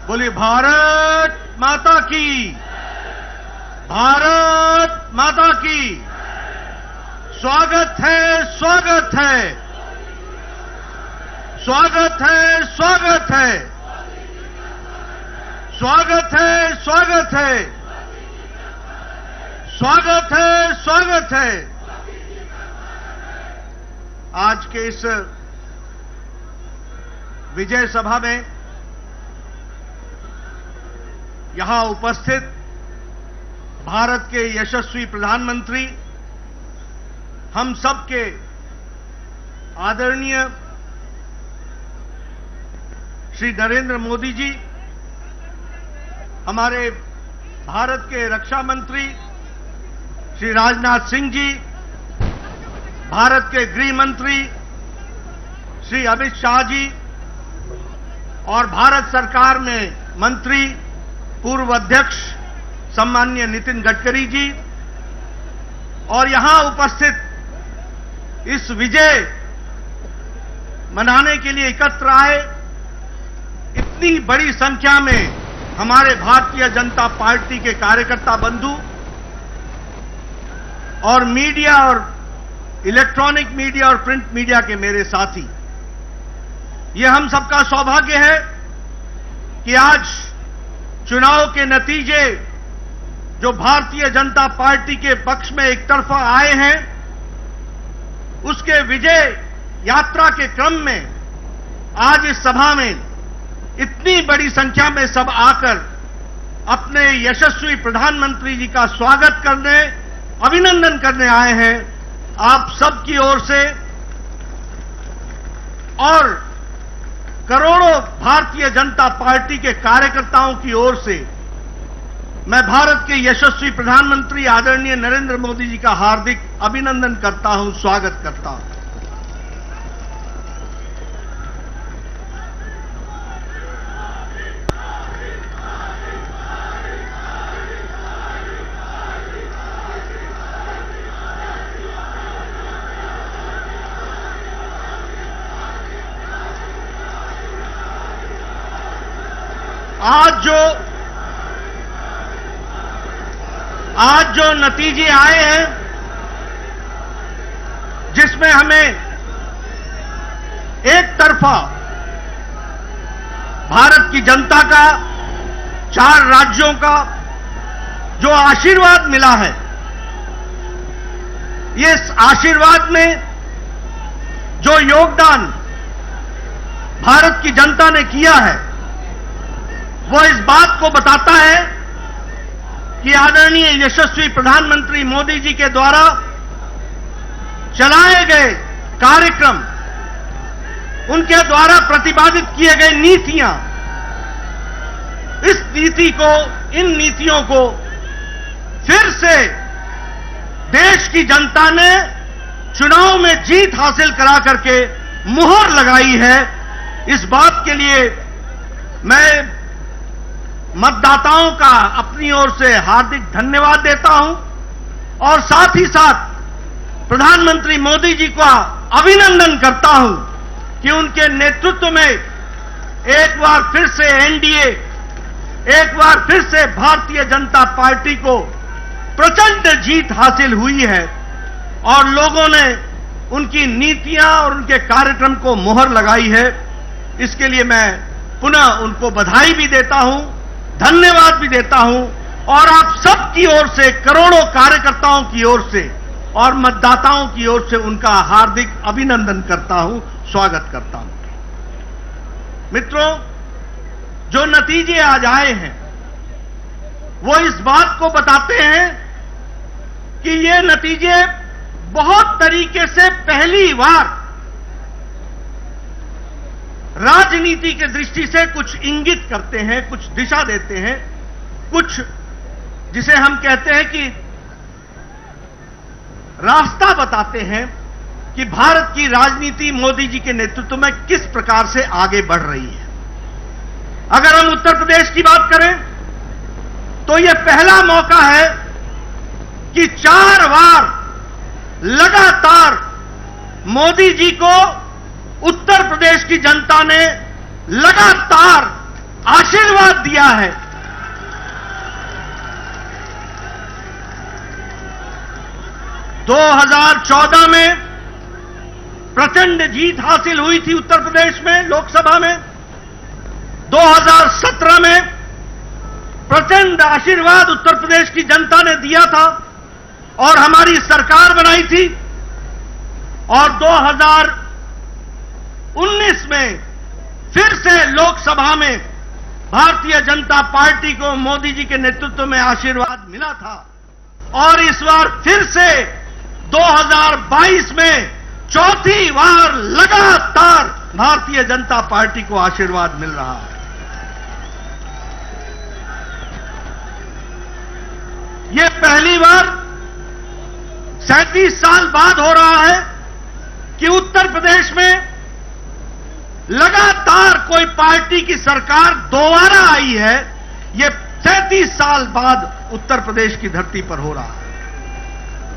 बोलिए भारत माता की, भारत माता की। स्वागत है, स्वागत है, स्वागत है, स्वागत है, स्वागत है, स्वागत है, स्वागत है, स्वागत है। आज के इस विजय सभा में यहां उपस्थित भारत के यशस्वी प्रधानमंत्री, हम सबके आदरणीय श्री नरेंद्र मोदी जी, हमारे भारत के रक्षा मंत्री श्री राजनाथ सिंह जी, भारत के गृह मंत्री श्री अमित शाह जी और भारत सरकार में मंत्री पूर्व अध्यक्ष सम्माननीय नितिन गडकरी जी और यहां उपस्थित इस विजय मनाने के लिए एकत्र आए इतनी बड़ी संख्या में हमारे भारतीय जनता पार्टी के कार्यकर्ता बंधु और मीडिया और इलेक्ट्रॉनिक मीडिया और प्रिंट मीडिया के मेरे साथी, ये हम सबका सौभाग्य है कि आज चुनाव के नतीजे जो भारतीय जनता पार्टी के पक्ष में एक तरफा आए हैं, उसके विजय यात्रा के क्रम में आज इस सभा में इतनी बड़ी संख्या में सब आकर अपने यशस्वी प्रधानमंत्री जी का स्वागत करने, अभिनंदन करने आए हैं। आप सबकी ओर से और करोड़ों भारतीय जनता पार्टी के कार्यकर्ताओं की ओर से मैं भारत के यशस्वी प्रधानमंत्री आदरणीय नरेंद्र मोदी जी का हार्दिक अभिनंदन करता हूं, स्वागत करता हूं। आज जो नतीजे आए हैं, जिसमें हमें एक तरफा भारत की जनता का, 4 राज्यों का जो आशीर्वाद मिला है, ये आशीर्वाद में जो योगदान भारत की जनता ने किया है, वो इस बात को बताता है कि आदरणीय यशस्वी प्रधानमंत्री मोदी जी के द्वारा चलाए गए कार्यक्रम, उनके द्वारा प्रतिपादित किए गए नीतियां, इन नीतियों को फिर से देश की जनता ने चुनाव में जीत हासिल करा करके मुहर लगाई है। इस बात के लिए मैं मतदाताओं का अपनी ओर से हार्दिक धन्यवाद देता हूं और साथ ही साथ प्रधानमंत्री मोदी जी का अभिनंदन करता हूं कि उनके नेतृत्व में एक बार फिर से एनडीए, एक बार फिर से भारतीय जनता पार्टी को प्रचंड जीत हासिल हुई है और लोगों ने उनकी नीतियां और उनके कार्यक्रम को मुहर लगाई है। इसके लिए मैं पुनः उनको बधाई भी देता हूं, धन्यवाद भी देता हूं और आप सबकी ओर से, करोड़ों कार्यकर्ताओं की ओर से और मतदाताओं की ओर से उनका हार्दिक अभिनंदन करता हूं, स्वागत करता हूं। मित्रों, जो नतीजे आज आए हैं वो इस बात को बताते हैं कि ये नतीजे बहुत तरीके से पहली बार राजनीति के दृष्टि से कुछ इंगित करते हैं, कुछ दिशा देते हैं, कुछ जिसे हम कहते हैं कि रास्ता बताते हैं कि भारत की राजनीति मोदी जी के नेतृत्व में किस प्रकार से आगे बढ़ रही है। अगर हम उत्तर प्रदेश की बात करें तो यह पहला मौका है कि 4 बार लगातार मोदी जी को उत्तर प्रदेश की जनता ने लगातार आशीर्वाद दिया है। दो 2014 में प्रचंड जीत हासिल हुई थी उत्तर प्रदेश में लोकसभा में। 2017 में प्रचंड आशीर्वाद उत्तर प्रदेश की जनता ने दिया था और हमारी सरकार बनाई थी। और 2019 में फिर से लोकसभा में भारतीय जनता पार्टी को मोदी जी के नेतृत्व में आशीर्वाद मिला था। और इस बार फिर से 2022 में चौथी बार लगातार भारतीय जनता पार्टी को आशीर्वाद मिल रहा है। यह पहली बार 37 साल बाद हो रहा है कि उत्तर प्रदेश में लगातार कोई पार्टी की सरकार दोबारा आई है। यह 37 साल बाद उत्तर प्रदेश की धरती पर हो रहा है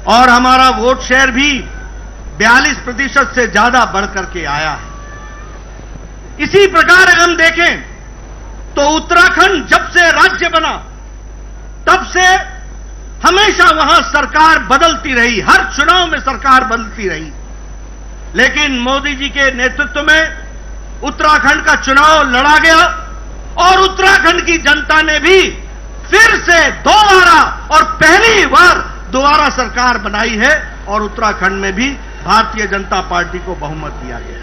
और हमारा वोट शेयर भी 42% से ज्यादा बढ़कर के आया है। इसी प्रकार अगर हम देखें तो उत्तराखंड जब से राज्य बना तब से हमेशा वहां सरकार बदलती रही, हर चुनाव में सरकार बदलती रही, लेकिन मोदी जी के नेतृत्व में उत्तराखंड का चुनाव लड़ा गया और उत्तराखंड की जनता ने भी फिर से दोबारा और पहली बार दोबारा सरकार बनाई है और उत्तराखंड में भी भारतीय जनता पार्टी को बहुमत दिया गया।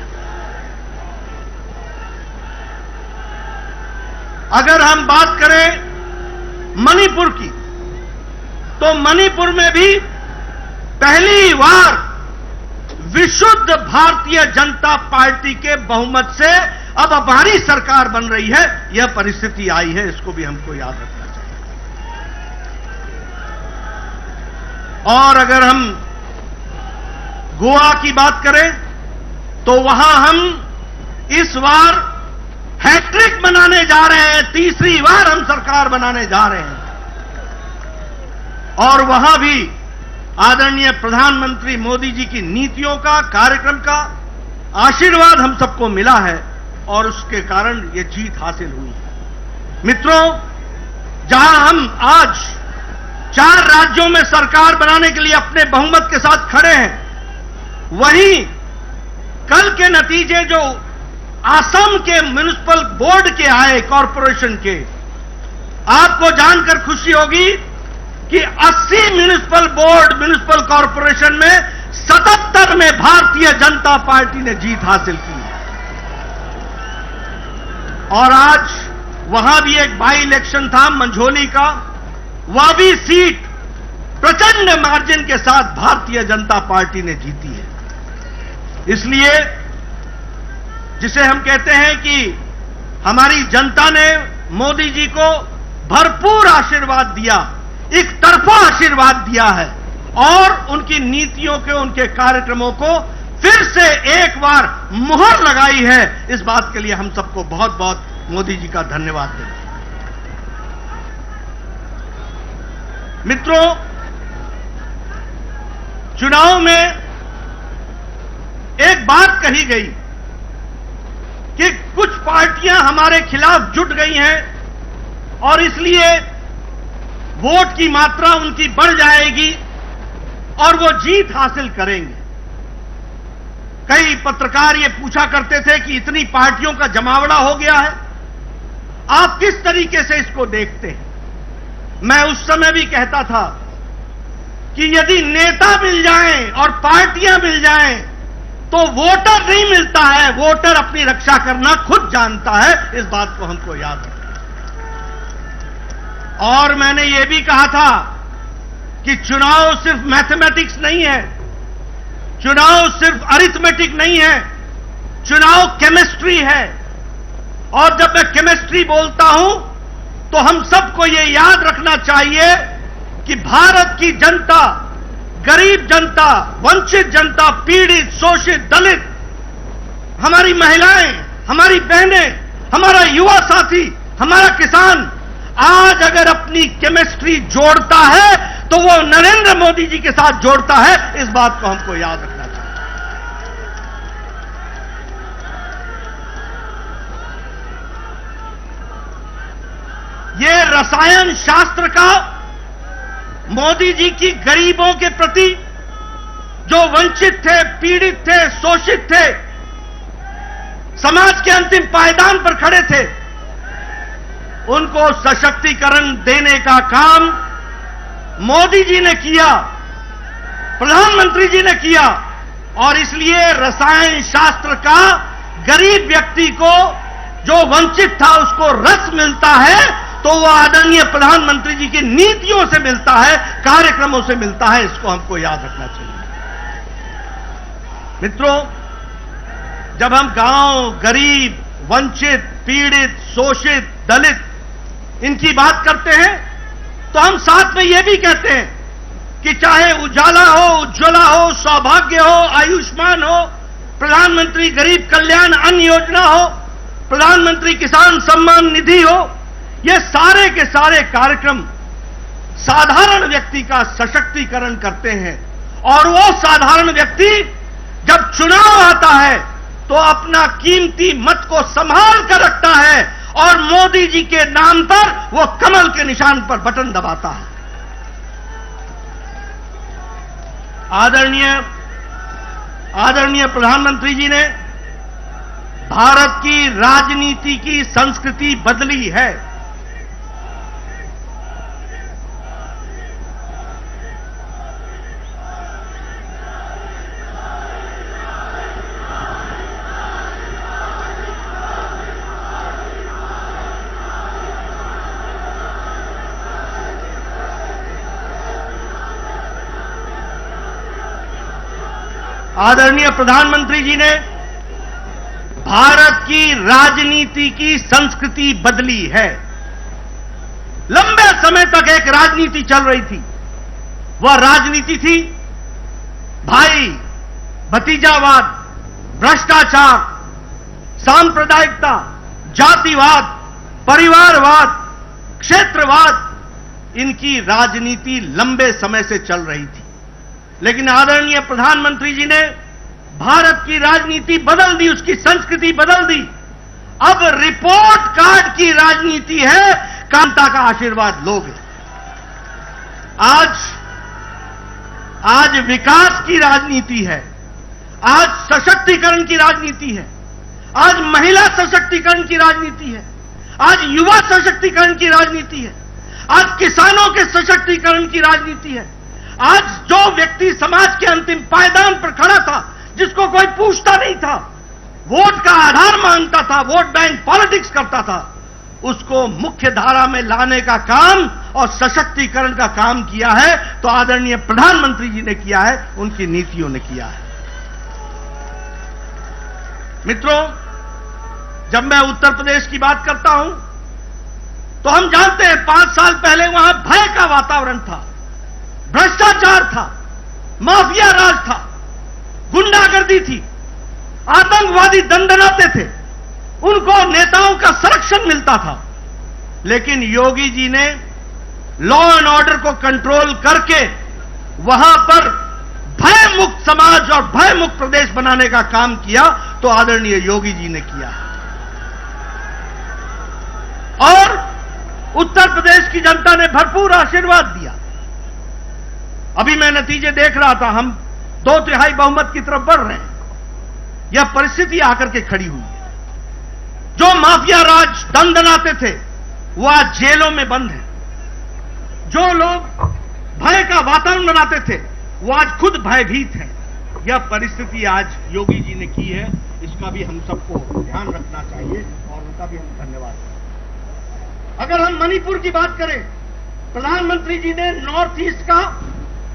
अगर हम बात करें मणिपुर की तो मणिपुर में भी पहली बार विशुद्ध भारतीय जनता पार्टी के बहुमत से अब हमारी सरकार बन रही है। यह परिस्थिति आई है, इसको भी हमको याद रखना चाहिए। और अगर हम गोवा की बात करें तो वहां हम इस बार हैट्रिक बनाने जा रहे हैं, तीसरी बार हम सरकार बनाने जा रहे हैं। और वहां भी आदरणीय प्रधानमंत्री मोदी जी की नीतियों का, कार्यक्रम का आशीर्वाद हम सबको मिला है और उसके कारण यह जीत हासिल हुई है। मित्रों, जहां हम आज 4 राज्यों में सरकार बनाने के लिए अपने बहुमत के साथ खड़े हैं, वहीं कल के नतीजे जो असम के म्युनिसिपल बोर्ड के आए, कॉरपोरेशन के, आपको जानकर खुशी होगी कि 80 म्युनिसिपल बोर्ड, म्युनिसिपल कॉरपोरेशन में 77 में भारतीय जनता पार्टी ने जीत हासिल की। और आज वहां भी एक बाई इलेक्शन था मंझोली का, वह भी सीट प्रचंड मार्जिन के साथ भारतीय जनता पार्टी ने जीती है। इसलिए जिसे हम कहते हैं कि हमारी जनता ने मोदी जी को भरपूर आशीर्वाद दिया, एक तरफा आशीर्वाद दिया है और उनकी नीतियों के, उनके कार्यक्रमों को फिर से एक बार मुहर लगाई है। इस बात के लिए हम सबको बहुत बहुत मोदी जी का धन्यवाद देते हैं। मित्रों, चुनाव में एक बात कही गई कि कुछ पार्टियां हमारे खिलाफ जुट गई हैं और इसलिए वोट की मात्रा उनकी बढ़ जाएगी और वो जीत हासिल करेंगे। कई पत्रकार ये पूछा करते थे कि इतनी पार्टियों का जमावड़ा हो गया है, आप किस तरीके से इसको देखते हैं? मैं उस समय भी कहता था कि यदि नेता मिल जाएं और पार्टियां मिल जाएं तो वोटर नहीं मिलता है, वोटर अपनी रक्षा करना खुद जानता है। इस बात को हमको याद रखना। और मैंने यह भी कहा था कि चुनाव सिर्फ मैथमेटिक्स नहीं है, चुनाव सिर्फ अरिथमेटिक नहीं है, चुनाव केमिस्ट्री है। और जब मैं केमिस्ट्री बोलता हूं तो हम सबको यह याद रखना चाहिए कि भारत की जनता, गरीब जनता, वंचित जनता, पीड़ित, शोषित, दलित, हमारी महिलाएं, हमारी बहनें, हमारा युवा साथी, हमारा किसान आज अगर अपनी केमिस्ट्री जोड़ता है तो वो नरेंद्र मोदी जी के साथ जोड़ता है। इस बात को हमको याद रखना चाहिए। रसायन शास्त्र का मोदी जी की गरीबों के प्रति, जो वंचित थे, पीड़ित थे, शोषित थे, समाज के अंतिम पायदान पर खड़े थे, उनको सशक्तिकरण देने का काम मोदी जी ने किया, प्रधानमंत्री जी ने किया। और इसलिए रसायन शास्त्र का गरीब व्यक्ति को, जो वंचित था, उसको रस मिलता है, तो वह आदरणीय प्रधानमंत्री जी की नीतियों से मिलता है, कार्यक्रमों से मिलता है। इसको हमको याद रखना चाहिए। मित्रों, जब हम गांव, गरीब, वंचित, पीड़ित, शोषित, दलित इनकी बात करते हैं, तो हम साथ में यह भी कहते हैं कि चाहे उजाला हो, उज्ज्वला हो, सौभाग्य हो, आयुष्मान हो, प्रधानमंत्री गरीब कल्याण अन्न योजना हो, प्रधानमंत्री किसान सम्मान निधि हो, ये सारे के सारे कार्यक्रम साधारण व्यक्ति का सशक्तिकरण करते हैं। और वो साधारण व्यक्ति जब चुनाव आता है तो अपना कीमती मत को संभाल कर रखता है और मोदी जी के नाम पर वो कमल के निशान पर बटन दबाता है। आदरणीय प्रधानमंत्री जी ने भारत की राजनीति की संस्कृति बदली है। आदरणीय प्रधानमंत्री जी ने भारत की राजनीति की संस्कृति बदली है। लंबे समय तक एक राजनीति चल रही थी। वह राजनीति थी भाई भतीजावाद, भ्रष्टाचार, सांप्रदायिकता, जातिवाद, परिवारवाद, क्षेत्रवाद। इनकी राजनीति लंबे समय से चल रही थी। लेकिन आदरणीय प्रधानमंत्री जी ने भारत की राजनीति बदल दी, उसकी संस्कृति बदल दी। अब रिपोर्ट कार्ड की राजनीति है, कांता का आशीर्वाद लोगे। आज विकास की राजनीति है, आज सशक्तिकरण की राजनीति है, आज महिला सशक्तिकरण की राजनीति है, आज युवा सशक्तिकरण की राजनीति है, आज किसानों के सशक्तिकरण की राजनीति है। आज जो व्यक्ति समाज के अंतिम पायदान पर खड़ा था, जिसको कोई पूछता नहीं था, वोट का आधार मांगता था, वोट बैंक पॉलिटिक्स करता था, उसको मुख्य धारा में लाने का काम और सशक्तिकरण का काम किया है तो आदरणीय प्रधानमंत्री जी ने किया है, उनकी नीतियों ने किया है। मित्रों, जब मैं उत्तर प्रदेश की बात करता हूं तो हम जानते हैं 5 साल पहले वहां भय का वातावरण था, भ्रष्टाचार था, माफिया राज था, गुंडागर्दी थी, आतंकवादी दंडनाते थे, उनको नेताओं का संरक्षण मिलता था। लेकिन योगी जी ने लॉ एंड ऑर्डर को कंट्रोल करके वहां पर भय मुक्त समाज और भय मुक्त प्रदेश बनाने का काम किया तो आदरणीय योगी जी ने किया। और उत्तर प्रदेश की जनता ने भरपूर आशीर्वाद दिया। अभी मैं नतीजे देख रहा था, हम 2/3 बहुमत की तरफ बढ़ रहे हैं। यह परिस्थिति आकर के खड़ी हुई है। जो माफिया राज दंडनाते थे वो आज जेलों में बंद है। जो लोग भय का वातावरण बनाते थे वो आज खुद भयभीत हैं। यह परिस्थिति आज योगी जी ने की है, इसका भी हम सबको ध्यान रखना चाहिए और उनका भी हम धन्यवाद करें। अगर हम मणिपुर की बात करें, प्रधानमंत्री जी ने नॉर्थ ईस्ट का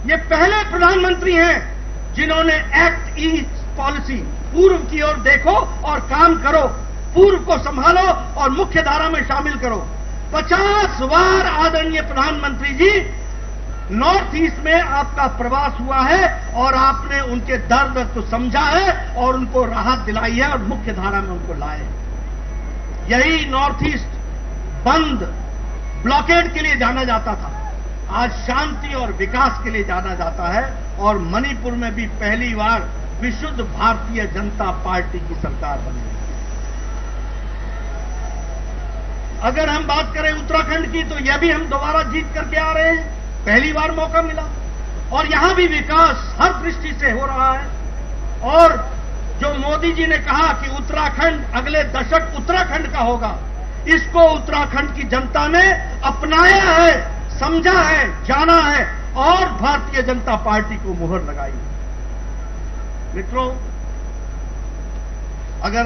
ये पहले प्रधानमंत्री हैं जिन्होंने एक्ट ईस्ट पॉलिसी, पूर्व की ओर देखो और काम करो, पूर्व को संभालो और मुख्य धारा में शामिल करो। 50 बार आदरणीय प्रधानमंत्री जी नॉर्थ ईस्ट में आपका प्रवास हुआ है और आपने उनके दर्द को समझा है और उनको राहत दिलाई है और मुख्य धारा में उनको लाए। यही नॉर्थ ईस्ट बंद, ब्लॉकेड के लिए जाना जाता था, आज शांति और विकास के लिए जाना जाता है। और मणिपुर में भी पहली बार विशुद्ध भारतीय जनता पार्टी की सरकार बनी। अगर हम बात करें उत्तराखंड की, तो यह भी हम दोबारा जीत करके आ रहे हैं, पहली बार मौका मिला, और यहां भी विकास हर दृष्टि से हो रहा है। और जो मोदी जी ने कहा कि उत्तराखंड अगले दशक उत्तराखंड का होगा, इसको उत्तराखंड की जनता ने अपनाया है, समझा है, जाना है और भारतीय जनता पार्टी को मुहर लगाई। मित्रों, अगर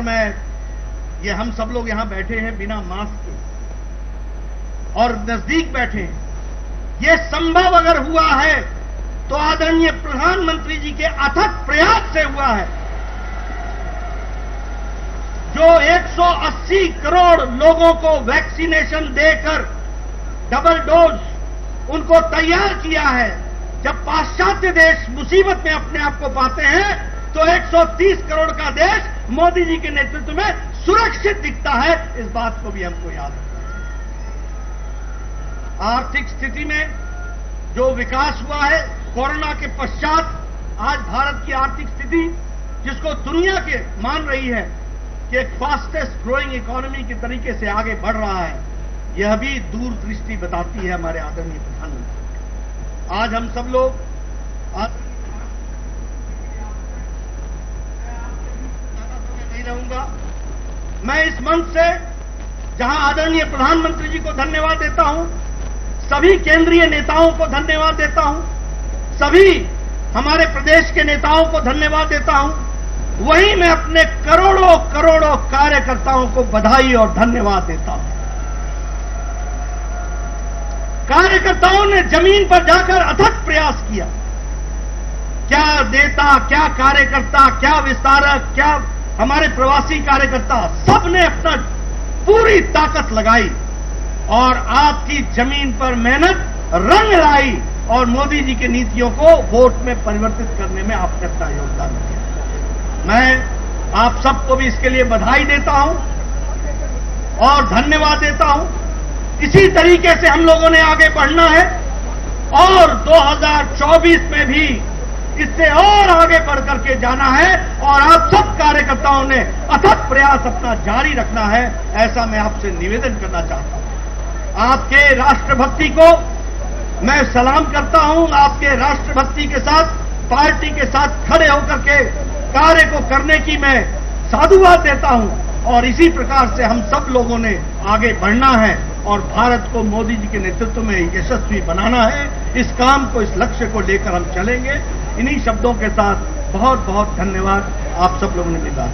ये हम सब लोग यहां बैठे हैं बिना मास्क के और नजदीक बैठे हैं, ये संभव अगर हुआ है तो आदरणीय प्रधानमंत्री जी के अथक प्रयास से हुआ है। जो 180 करोड़ लोगों को वैक्सीनेशन देकर डबल डोज उनको तैयार किया है। जब पाश्चात्य देश मुसीबत में अपने आप को पाते हैं तो 130 करोड़ का देश मोदी जी के नेतृत्व में सुरक्षित दिखता है। इस बात को भी हमको याद रखना है। आर्थिक स्थिति में जो विकास हुआ है कोरोना के पश्चात, आज भारत की आर्थिक स्थिति जिसको दुनिया के मान रही है कि एक फास्टेस्ट ग्रोइंग इकोनॉमी के तरीके से आगे बढ़ रहा है, यह भी दूरदृष्टि बताती है हमारे आदरणीय प्रधानमंत्री। आज हम सब लोग नहीं रहूंगा, मैं इस मंच से जहां आदरणीय प्रधानमंत्री जी को धन्यवाद देता हूं, सभी केंद्रीय नेताओं को धन्यवाद देता हूं, सभी हमारे प्रदेश के नेताओं को धन्यवाद देता हूं, वहीं मैं अपने करोड़ों करोड़ों कार्यकर्ताओं को बधाई और धन्यवाद देता हूं। कार्यकर्ताओं ने जमीन पर जाकर अथक प्रयास किया। क्या नेता, क्या कार्यकर्ता, क्या विस्तारक, क्या हमारे प्रवासी कार्यकर्ता, सबने अपना पूरी ताकत लगाई और आपकी जमीन पर मेहनत रंग लाई और मोदी जी की नीतियों को वोट में परिवर्तित करने में आपने अपना योगदान दिया। मैं आप सबको भी इसके लिए बधाई देता हूं और धन्यवाद देता हूं। इसी तरीके से हम लोगों ने आगे बढ़ना है और 2024 में भी इससे और आगे बढ़ करके जाना है और आप सब कार्यकर्ताओं ने अथक प्रयास अपना जारी रखना है, ऐसा मैं आपसे निवेदन करना चाहता हूं। आपके राष्ट्रभक्ति को मैं सलाम करता हूं। आपके राष्ट्रभक्ति के साथ, पार्टी के साथ खड़े होकर के कार्य को करने की मैं साधुवाद देता हूं और इसी प्रकार से हम सब लोगों ने आगे बढ़ना है और भारत को मोदी जी के नेतृत्व में यशस्वी बनाना है। इस काम को, इस लक्ष्य को लेकर हम चलेंगे। इन्हीं शब्दों के साथ बहुत बहुत धन्यवाद। आप सब लोगों ने मिला।